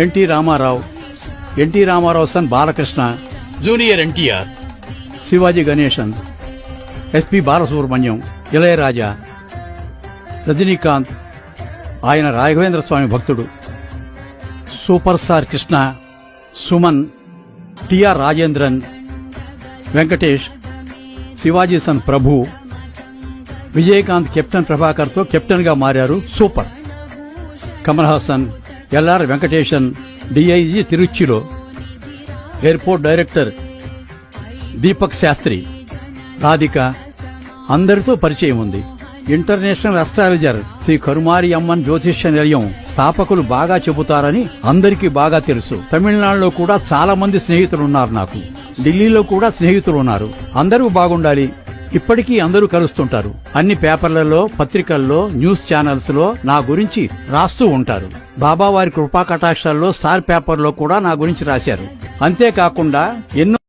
NT Rama Rao, NT Rama Rao son Balakrishna, junior NTR, Sivaji Ganesan, SP Balasubrahmanyam, Ilaiyaraaja, Rajinikanth, ఆయన రాఘవేంద్ర స్వామి భక్తుడు, super star Krishna, Suman, TR Rajendran, Venkatesh, Sivaji son Prabhu, Vijayakanth captain ప్రభాకర్తో కెప్టెన్గా మారారు, సూపర్. కమల్ హాసన్, ఎల్ఆర్ వెంకటేశన్, డిఐజీ తిరుచిలో, ఎయిర్పోర్ట్ డైరెక్టర్ దీపక్ శాస్త్రి, రాధిక, అందరితో పరిచయం ఉంది. ఇంటర్నేషనల్ అస్ట్రాలజర్ శ్రీ కరుమారి అమ్మన్ జ్యోతిష్య నిలయం స్థాపకులు బాగా చెబుతారని అందరికీ బాగా తెలుసు. తమిళనాడులో కూడా చాలా మంది స్నేహితులున్నారు నాకు. ఢిల్లీలో కూడా స్నేహితులున్నారు. అందరూ బాగుండాలి. ఇప్పటికీ అందరూ కలుస్తుంటారు. అన్ని పేపర్లలో, పత్రికల్లో, న్యూస్ ఛానల్స్ లో నా గురించి రాస్తూ ఉంటారు. బాబావారి కృపా కటాక్షాల్లో స్టార్ పేపర్లో కూడా నా గురించి రాశారు. అంతేకాకుండా ఎన్నో